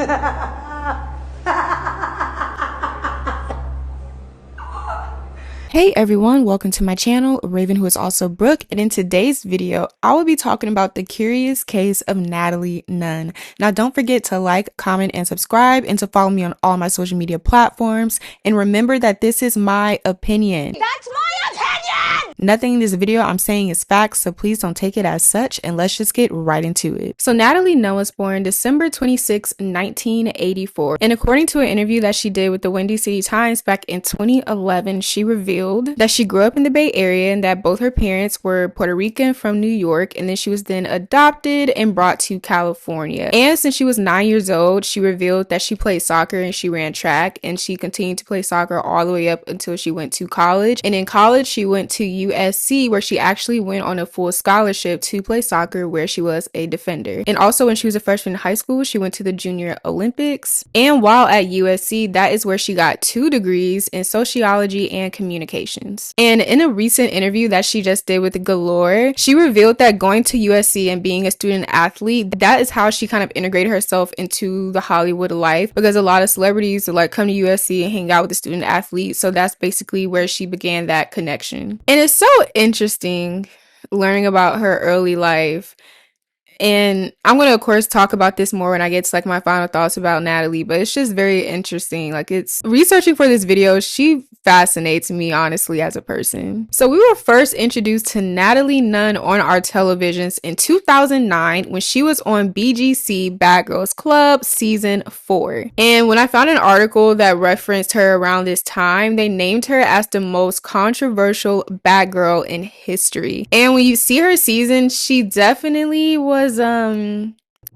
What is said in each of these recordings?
Hey everyone, welcome to my channel, Raven, who is also Brooke, and in today's video, I will be talking about the curious case of NATALIE NUNN. Now don't forget to like, comment, and subscribe, and to follow me on all my social media platforms, and remember that this is my opinion. That's my opinion! Nothing in this video I'm saying is facts, so please don't take it as such, and let's just get right into it. So NATALIE NUNN was born December 26, 1984, and according to an interview that she did with the Windy City Times back in 2011, she revealed that she grew up in the Bay Area and that both her parents were Puerto Rican from New York, and then she was then adopted and brought to California. And since she was 9 years old, she revealed that she played soccer and she ran track, and she continued to play soccer all the way up until she went to college. And in college, she went to USC, where she actually went on a full scholarship to play soccer, where she was a defender. And also when she was a freshman in high school, she went to the Junior Olympics. And while at USC, that is where she got 2 degrees in sociology and communications. And in a recent interview that she just did with Galore, she revealed that going to USC and being a student athlete, that is how she kind of integrated herself into the Hollywood life, because a lot of celebrities would like come to USC and hang out with the student athletes. So that's basically where she began that connection. And it's so interesting learning about her early life. And I'm going to, of course, talk about this more when I get to like my final thoughts about NATALIE, but it's just very interesting. Like, it's researching for this video, she fascinates me, honestly, as a person. So we were first introduced to NATALIE NUNN on our televisions in 2009 when she was on BGC Bad Girls Club season 4. And when I found an article that referenced her around this time, they named her as the most controversial bad girl in history. And when you see her season, she definitely was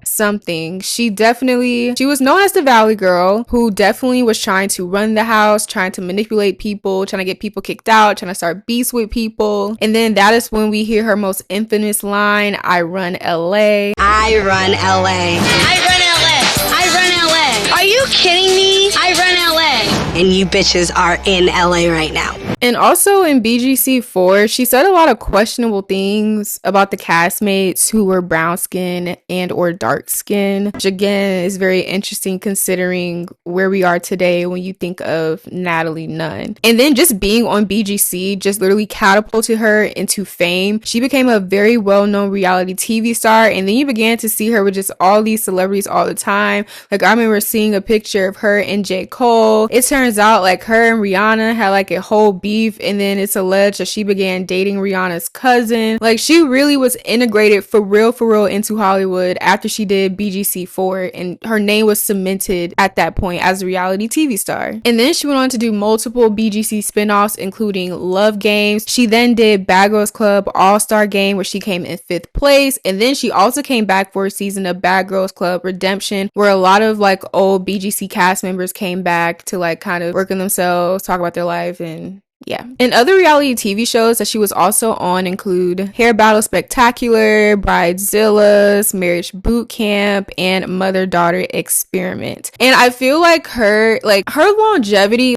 something. She was known as the Valley Girl, who definitely was trying to run the house, trying to manipulate people, trying to get people kicked out, trying to start beefs with people. And then that is when we hear her most infamous line, "I run LA. I run LA. I run LA. I run LA. Are you kidding me? I run LA. And you bitches are in LA right now." And also in BGC 4, she said a lot of questionable things about the castmates who were brown skin and or dark skin, which again is very interesting considering where we are today when you think of NATALIE NUNN. And then just being on BGC just literally catapulted her into fame. She became a very well-known reality TV star, and then you began to see her with just all these celebrities all the time. Like, I remember seeing a picture of her and J. Cole. It turns out like her and Rihanna had like a whole beef, and then it's alleged that she began dating Rihanna's cousin. Like, she really was integrated for real into Hollywood after she did BGC 4, and her name was cemented at that point as a reality TV star. And then she went on to do multiple BGC spinoffs, including Love Games. She then did Bad Girls Club All-Star Game, where she came in 5th place, and then she also came back for a season of Bad Girls Club Redemption, where a lot of like old BGC cast members came back to like kind of work on themselves, talk about their life, and yeah. And other reality TV shows that she was also on include Hair Battle Spectacular, Bridezillas, Marriage Boot Camp, and Mother-Daughter Experiment. And I feel like her longevity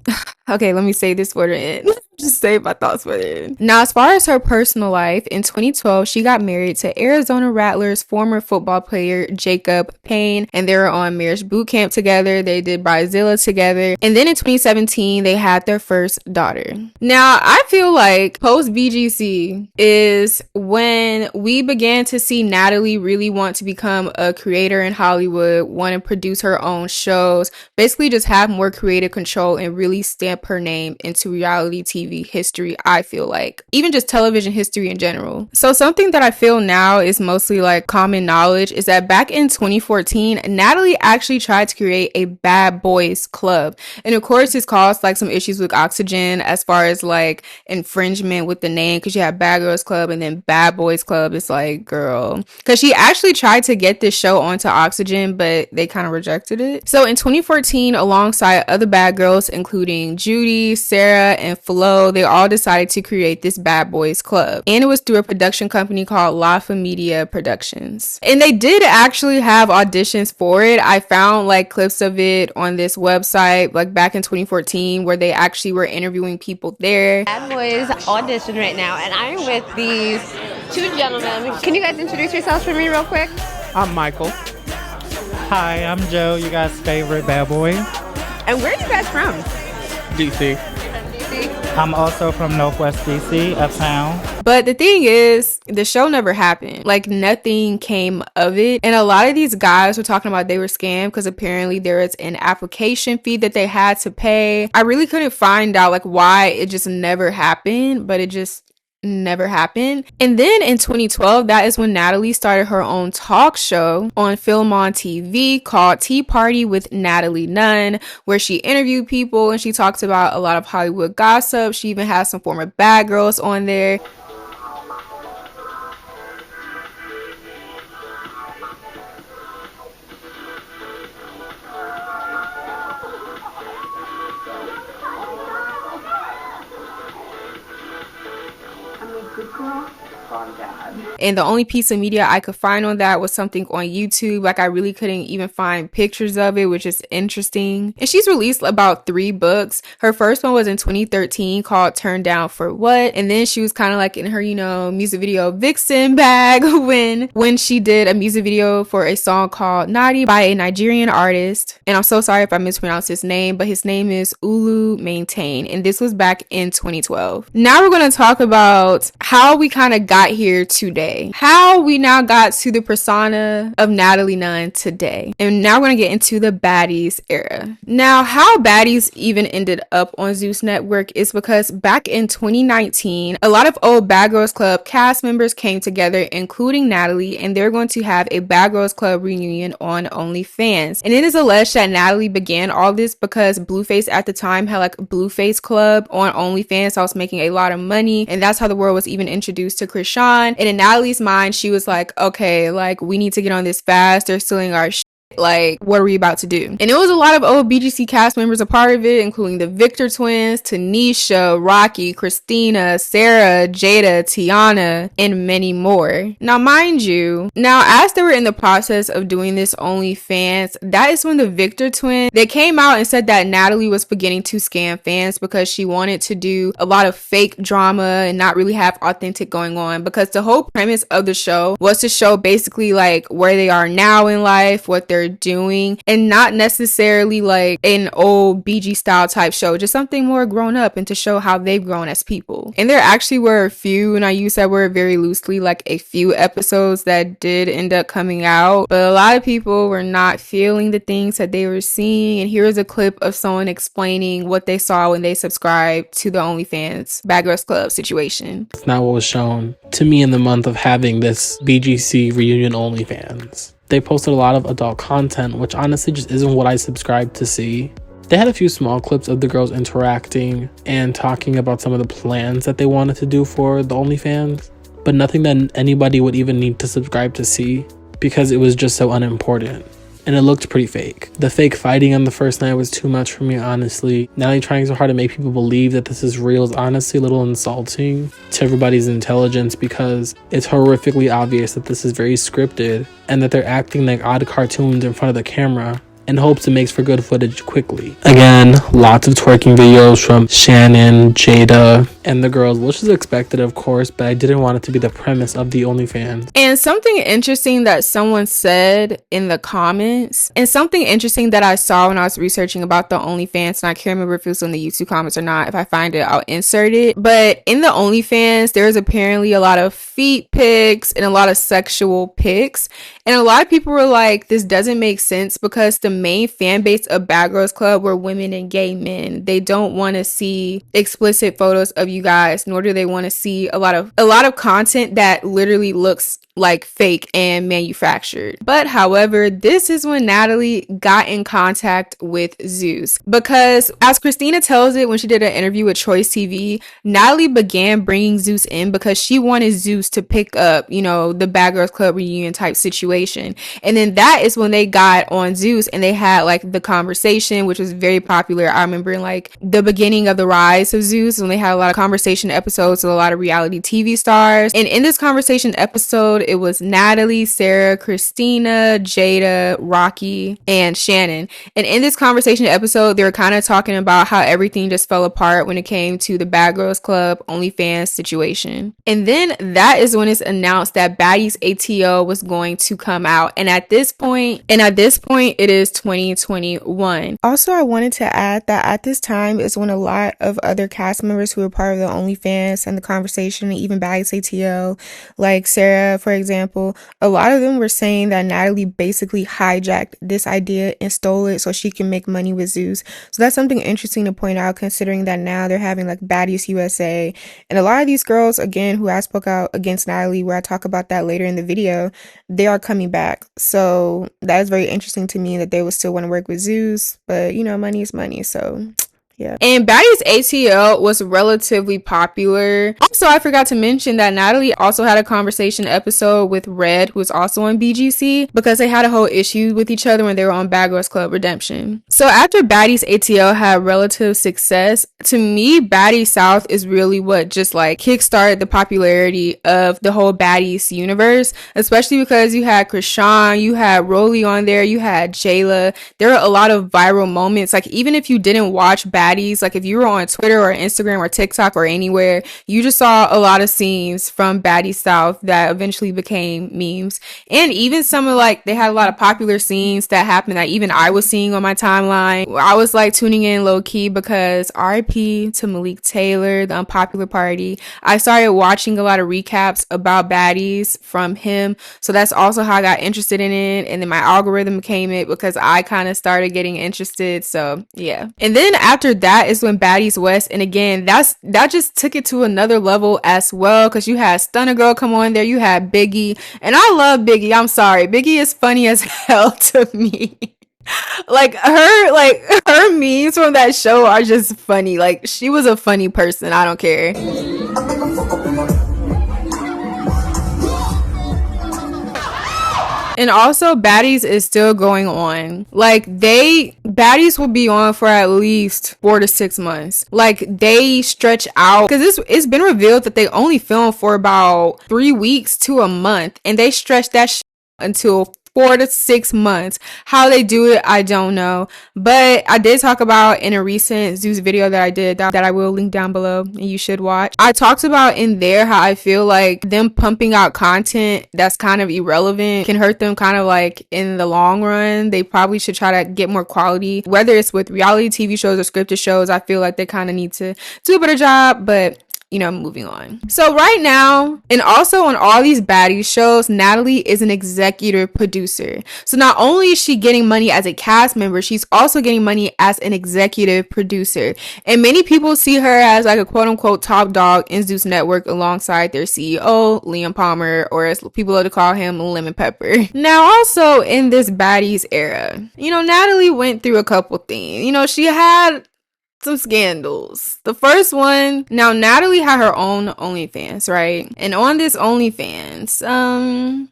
okay, let me say this for the end. Just say my thoughts for the end. Now, as far as her personal life, in 2012, she got married to Arizona Rattlers former football player Jacob Payne, and they were on Marriage Boot Camp together. They did Bridezilla together. And then in 2017, they had their first daughter. Now, I feel like post BGC is when we began to see NATALIE really want to become a creator in Hollywood, want to produce her own shows, basically just have more creative control and really stamp her name into reality TV history, I feel like. Even just television history in general. So something that I feel now is mostly like common knowledge is that back in 2014, NATALIE actually tried to create a Bad Boys Club. And of course, this caused like some issues with Oxygen as far as like infringement with the name, because you have Bad Girls Club and then Bad Boys Club. It's like, girl. Because she actually tried to get this show onto Oxygen, but they kind of rejected it. So in 2014, alongside other bad girls, including Judy, Sarah, and Flo, they all decided to create this Bad Boys Club. And it was through a production company called La Familia Productions. And they did actually have auditions for it. I found like clips of it on this website like back in 2014 where they actually were interviewing people there. Bad Boys audition right now, and I'm with these 2 gentlemen. Can you guys introduce yourselves for me real quick? I'm Michael. Hi, I'm Joe, you guys' favorite bad boy. And where are you guys from? DC. I'm also from Northwest DC, uptown. But the thing is, the show never happened. Like, nothing came of it. And a lot of these guys were talking about they were scammed because apparently there was an application fee that they had to pay. I really couldn't find out like why it just never happened, but it just never happened. And then in 2012, that is when Natalie started her own talk show on Film on TV called Tea Party with Natalie Nunn, where she interviewed people and she talks about a lot of Hollywood gossip. She even has some former bad girls on there. And the only piece of media I could find on that was something on YouTube. Like, I really couldn't even find pictures of it, which is interesting. And she's released about 3 books. Her first one was in 2013 called Turn Down for What? And then she was kind of like in her, music video vixen bag when she did a music video for a song called Naughty by a Nigerian artist. And I'm so sorry if I mispronounced his name, but his name is Ulu Maintain. And this was back in 2012. Now we're going to talk about how we kind of got here today. How we now got to the persona of Natalie Nunn today. And now we're going to get into the Baddies era. Now, how Baddies even ended up on Zeus Network is because back in 2019, a lot of old Bad Girls Club cast members came together, including Natalie, and they're going to have a Bad Girls Club reunion on OnlyFans. And it is alleged that Natalie began all this because Blueface at the time had like Blueface Club on OnlyFans. So I was making a lot of money, and that's how the world was even introduced to Krishan. And in Natalie's mind, she was like, okay, like, we need to get on this fast. They're stealing our shit. Like, what are we about to do? And it was a lot of old BGC cast members a part of it, including the Victor twins, Tanisha, Rocky, Christina, Sarah, Jada, Tiana, and many more. Now, mind you, as they were in the process of doing this OnlyFans, that is when the Victor twins, they came out and said that Natalie was beginning to scam fans because she wanted to do a lot of fake drama and not really have authentic going on, because the whole premise of the show was to show basically like where they are now in life, what they're doing, and not necessarily like an old BG style type show, just something more grown up and to show how they've grown as people. And there actually were a few, and I use that word very loosely, like a few episodes that did end up coming out, but a lot of people were not feeling the things that they were seeing. And here's a clip of someone explaining what they saw when they subscribed to the OnlyFans Bad Girls Club situation. It's not what was shown to me in the month of having this BGC reunion OnlyFans. They posted a lot of adult content, which honestly just isn't what I subscribe to see. They had a few small clips of the girls interacting and talking about some of the plans that they wanted to do for the OnlyFans, but nothing that anybody would even need to subscribe to see because it was just so unimportant. And it looked pretty fake. The fake fighting on the first night was too much for me, honestly. Natalie trying so hard to make people believe that this is real is honestly a little insulting to everybody's intelligence, because it's horrifically obvious that this is very scripted and that they're acting like odd cartoons in front of the camera in hopes it makes for good footage quickly. Again, lots of twerking videos from Shannon, Jada, and the girls, which is expected, of course, but I didn't want it to be the premise of the OnlyFans. And something interesting that someone said in the comments, and something interesting that I saw when I was researching about the OnlyFans, and I can't remember if it was in the YouTube comments or not. If I find it, I'll insert it. But in the OnlyFans, there's apparently a lot of feet pics and a lot of sexual pics. And a lot of people were like, this doesn't make sense because the main fan base of Bad Girls Club were women and gay men. They don't want to see explicit photos of you guys, nor do they want to see a lot of content that literally looks like fake and manufactured. But however, this is when Natalie got in contact with Zeus, because as Christina tells it when she did an interview with Choice TV, Natalie began bringing Zeus in because she wanted Zeus to pick up, the Bad Girls Club reunion type situation. And then that is when they got on Zeus and they had like the conversation, which was very popular. I remember in like the beginning of the rise of Zeus, when they had a lot of conversation episodes with a lot of reality TV stars. And in this conversation episode, it was Natalie, Sarah, Christina, Jada, Rocky, and Shannon. And in this conversation episode, they were kind of talking about how everything just fell apart when it came to the Bad Girls Club OnlyFans situation. And then that is when it's announced that Baddies ATO was going to come out. And at this point, it is 2021. Also, I wanted to add that at this time is when a lot of other cast members who were part of the OnlyFans and the conversation, and even Baddies ATO, like Sarah, for example, a lot of them were saying that Natalie basically hijacked this idea and stole it so she can make money with Zeus. So that's something interesting to point out, considering that now they're having like Baddies USA, and a lot of these girls, again, who I spoke out against Natalie, where I talk about that later in the video, they are coming back. So that is very interesting to me that they would still want to work with Zeus, but you know, money is money, so yeah. And Baddies ATL was relatively popular. Also, I forgot to mention that Natalie also had a conversation episode with Red, who was also on BGC, because they had a whole issue with each other when they were on Bad Girls Club Redemption. So after Baddies ATL had relative success, to me, Baddies South is really what just like kickstarted the popularity of the whole Baddies universe, especially because you had Krishan, you had Rolly on there, you had Jayla. There were a lot of viral moments. Like, even if you didn't watch Baddies, like if you were on Twitter or Instagram or TikTok or anywhere, you just saw a lot of scenes from Baddies South that eventually became memes. And even some of like, they had a lot of popular scenes that happened that even I was seeing on my timeline. I was like tuning in low key because RIP to Malik Taylor, the unpopular party. I started watching a lot of recaps about Baddies from him. So that's also how I got interested in it. And then my algorithm became it because I kind of started getting interested. So yeah. And then after that is when Baddies West, and again, that just took it to another level as well, because you had Stunner Girl come on there, you had Biggie, and I love Biggie. I'm sorry, Biggie is funny as hell to me. like her memes from that show are just funny. Like, she was a funny person. I don't care. And also, Baddies is still going on. Like, Baddies will be on for at least 4 to 6 months. Like, they stretch out, because it's been revealed that they only film for about 3 weeks to a month, and they stretch that until 4 to 6 months. How they do it, I don't know. But I did talk about in a recent Zeus video that I did that I will link down below and you should watch. I talked about in there how I feel like them pumping out content that's kind of irrelevant can hurt them kind of like in the long run. They probably should try to get more quality, whether it's with reality TV shows or scripted shows. I feel like they kind of need to do a better job, but you know, moving on. So right now, and also on all these Baddies shows, Natalie is an executive producer. So not only is she getting money as a cast member, she's also getting money as an executive producer. And many people see her as like a quote unquote top dog in Zeus Network alongside their CEO, Liam Palmer, or as people love to call him, Lemon Pepper. Now also in this Baddies era, you know, Natalie went through a couple things. You know, she had some scandals. The first one, now Natalie had her own OnlyFans, right? And on this OnlyFans,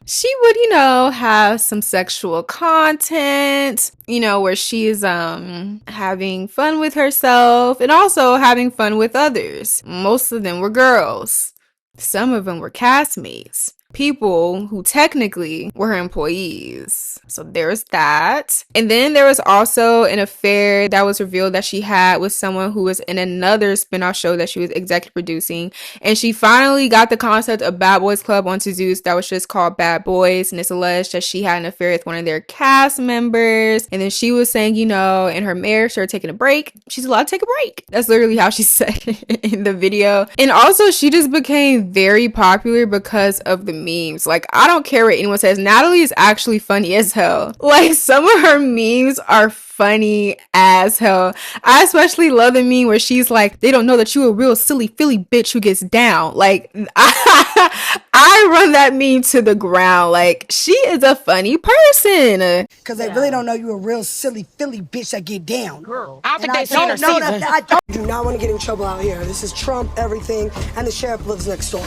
she would, you know, have some sexual content, you know, where she's having fun with herself and also having fun with others. Most of them were girls. Some of them were castmates. People who technically were her employees. So there's that. And then there was also an affair that was revealed that she had with someone who was in another spinoff show that she was executive producing. And she finally got the concept of Bad Boys Club onto Zeus that was just called Bad Boys. And it's alleged that she had an affair with one of their cast members. And then she was saying, you know, in her marriage, they're taking a break. She's allowed to take a break. That's literally how she said it in the video. And also, she just became very popular because of the memes. Like, I don't care what anyone says, Natalie is actually funny as hell. Like, some of her memes are funny as hell. I especially love the meme where she's like, they don't know that you a real silly Philly bitch who gets down. Like, I run that meme to the ground. Like, she is a funny person. Because they really don't know you a real silly Philly bitch that get down. Girl, I don't think they've seen her season. I do not want to get in trouble out here. This is Trump, everything, and the sheriff lives next door.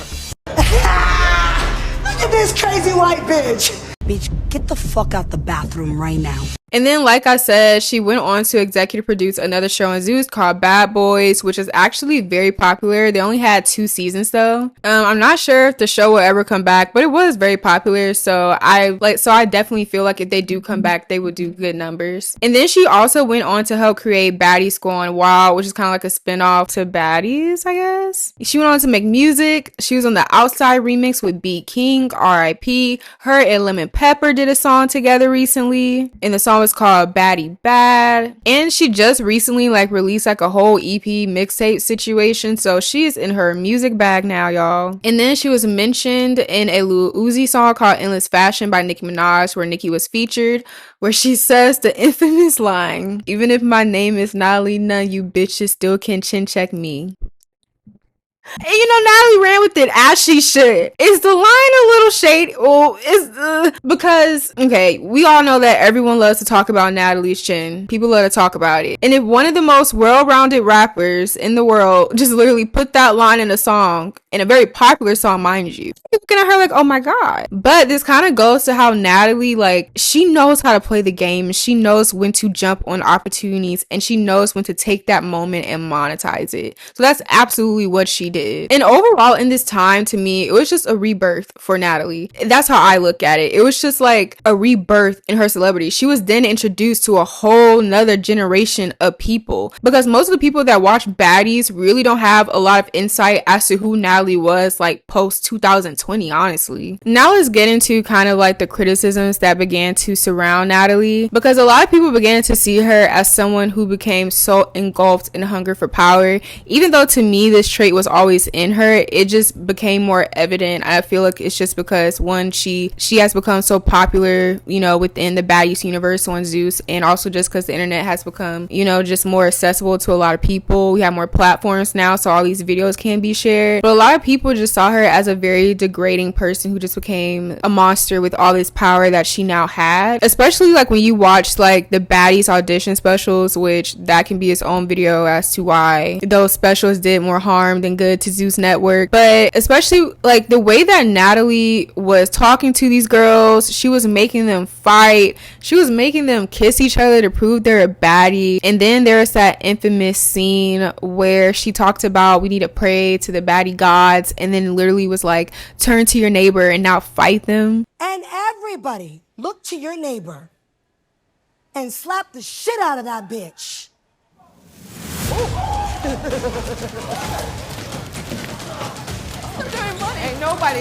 Look at this crazy white bitch. Bitch, get the fuck out the bathroom right now. And then, like I said, she went on to executive produce another show on Zeus called Bad Boys, which is actually very popular. They only had 2 seasons though. I'm not sure if the show will ever come back, but it was very popular. So I definitely feel like if they do come back, they would do good numbers. And then she also went on to help create Baddies Gone Wild, which is kind of like a spinoff to Baddies, I guess. She went on to make music. She was on the Outside remix with B King, R.I.P. Her and Lemon Pepper did a song together recently, and the song was called Baddie Bad. And she just recently released a whole EP mixtape situation, so she's in her music bag now, y'all. And then she was mentioned in a Lil Uzi song called Endless Fashion by Nicki Minaj, where Nicki was featured, where she says the infamous line, "Even if my name is NATALIE, none you bitches still can chin check me." And NATALIE ran with it as she should. Is the line a little shady? Because, okay, we all know that everyone loves to talk about Natalie's chin. People love to talk about it. And if one of the most well-rounded rappers in the world just literally put that line in a song, in a very popular song, mind you, you're looking at her oh my god. But this kind of goes to how NATALIE, she knows how to play the game. She knows when to jump on opportunities, and she knows when to take that moment and monetize it. So that's absolutely what she did. And overall, in this time, to me, it was just a rebirth for NATALIE. That's how I look at it. It was just a rebirth in her celebrity. She was then introduced to a whole nother generation of people, because most of the people that watch Baddies really don't have a lot of insight as to who NATALIE was post 2020, honestly. Now let's get into kind of the criticisms that began to surround NATALIE, because a lot of people began to see her as someone who became so engulfed in hunger for power. Even though to me this trait was always in her, it just became more evident. I feel like it's just because, one, she has become so popular, within the Baddies universe on Zeus, and also just because the internet has become, just more accessible to a lot of people. We have more platforms now, so all these videos can be shared. But a lot of people just saw her as a very degrading person who just became a monster with all this power that she now had. Especially when you watch the Baddies audition specials, which that can be its own video as to why those specials did more harm than good to Zeus Network. But especially the way that NATALIE was talking to these girls, she was making them fight, she was making them kiss each other to prove they're a baddie. And then there's that infamous scene where she talked about we need to pray to the baddie gods, and then literally was turn to your neighbor and now fight them. And everybody look to your neighbor and slap the shit out of that bitch. Ain't nobody.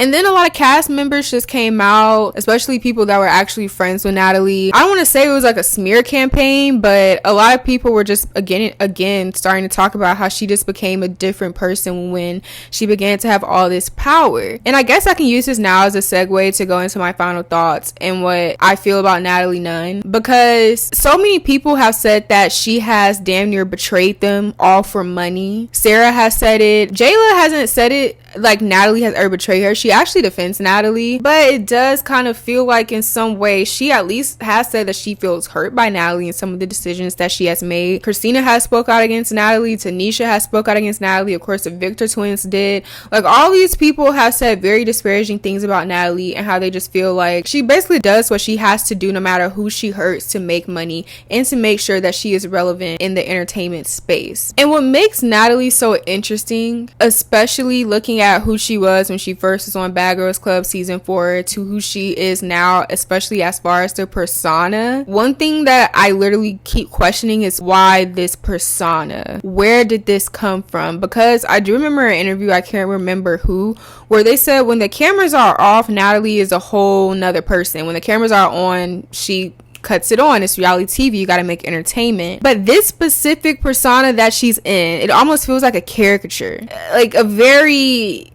And then a lot of cast members just came out, especially people that were actually friends with NATALIE. I don't want to say it was a smear campaign, but a lot of people were just again starting to talk about how she just became a different person when she began to have all this power. And I guess I can use this now as a segue to go into my final thoughts and what I feel about NATALIE NUNN, because so many people have said that she has damn near betrayed them all for money. Sarah has said it. Jayla hasn't said it NATALIE has ever betrayed her. She actually defends NATALIE, but it does kind of feel in some way she at least has said that she feels hurt by NATALIE and some of the decisions that she has made. Christina has spoke out against NATALIE. Tanisha has spoke out against NATALIE. Of course, the Victor twins did. All these people have said very disparaging things about NATALIE and how they just feel she basically does what she has to do no matter who she hurts to make money and to make sure that she is relevant in the entertainment space. And what makes NATALIE so interesting, especially looking at who she was when she first was on Bad Girls Club season 4 to who she is now, especially as far as the persona. One thing that I literally keep questioning is why this persona? Where did this come from? Because I do remember an interview, I can't remember who, where they said when the cameras are off, NATALIE is a whole nother person. When the cameras are on, she cuts it on. It's reality TV. You got to make entertainment. But this specific persona that she's in, it almost feels like a caricature. A very...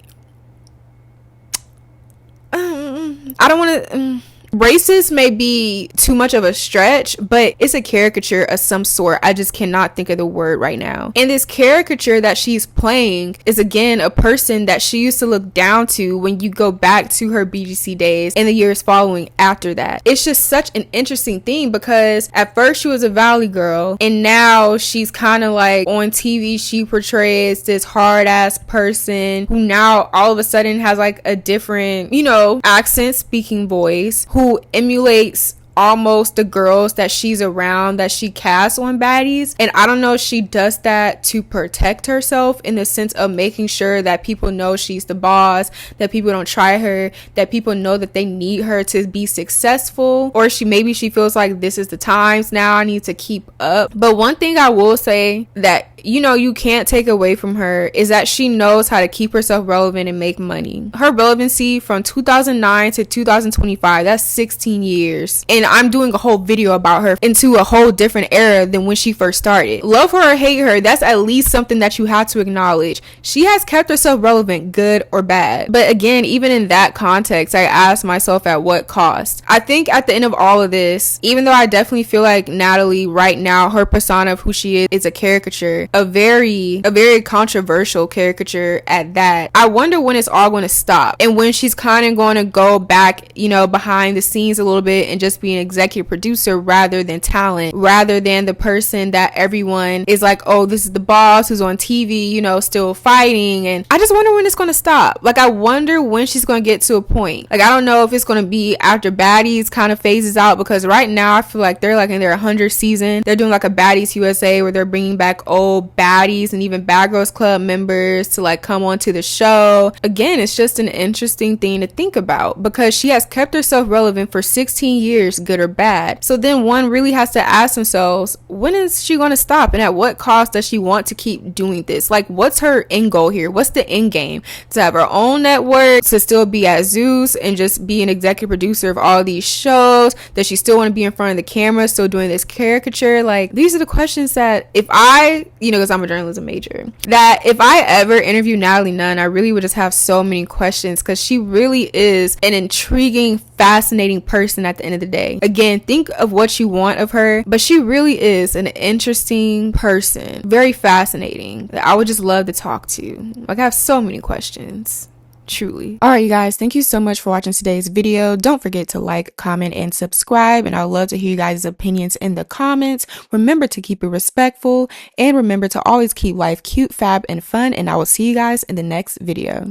I don't want to... Racist may be too much of a stretch, but it's a caricature of some sort. I just cannot think of the word right now. And this caricature that she's playing is again a person that she used to look down to when you go back to her BGC days and the years following after that. It's just such an interesting thing because at first she was a Valley girl and now she's kind of like on TV she portrays this hard ass person who now all of a sudden has like a different, you know, accent speaking voice, who emulates almost the girls that she's around that she casts on Baddies. And I don't know if she does that to protect herself in the sense of making sure that people know she's the boss, that people don't try her, that people know that they need her to be successful, or maybe she feels like this is the times now, I need to keep up. But one thing I will say that, you know, you can't take away from her is that she knows how to keep herself relevant and make money. Her relevancy from 2009 to 2025, that's 16 years. And I'm doing a whole video about her into a whole different era than when she first started. Love her or hate her, that's at least something that you have to acknowledge. She has kept herself relevant, good or bad. But again, even in that context, I asked myself at what cost. I think at the end of all of this, even though I definitely feel like Natalie right now, her persona of who she is a caricature, a very controversial caricature at that. I wonder when it's all going to stop and when she's kind of going to go back, you know, behind the scenes a little bit and just be an executive producer rather than talent, rather than the person that everyone is like, oh, this is the boss who's on TV, you know, still fighting. And I just wonder when it's going to stop. Like, I wonder when she's going to get to a point. Like, I don't know if it's going to be after Baddies kind of phases out, because right now I feel like they're like in their 100th season. They're doing like a Baddies USA where they're bringing back old Baddies and even Bad Girls Club members to like come onto the show. Again, it's just an interesting thing to think about because she has kept herself relevant for 16 years, good or bad. So then one really has to ask themselves, when is she going to stop, and at what cost does she want to keep doing this? Like, what's her end goal here? What's the end game? To have her own network, to still be at Zeus and just be an executive producer of all these shows? Does she still want to be in front of the camera, still doing this caricature? Like, these are the questions that if I, you know, because I'm a journalism major, that if I ever interview Natalie Nunn, I really would just have so many questions because she really is an intriguing, fascinating person at the end of the day. Again, think of what you want of her, but she really is an interesting person, very fascinating, that I would just love to talk to. Like, I have so many questions. Truly. All right, you guys, thank you so much for watching today's video. Don't forget to like, comment, and subscribe, and I'd love to hear you guys' opinions in the comments. Remember to keep it respectful, and remember to always keep life cute, fab, and fun, and I will see you guys in the next video.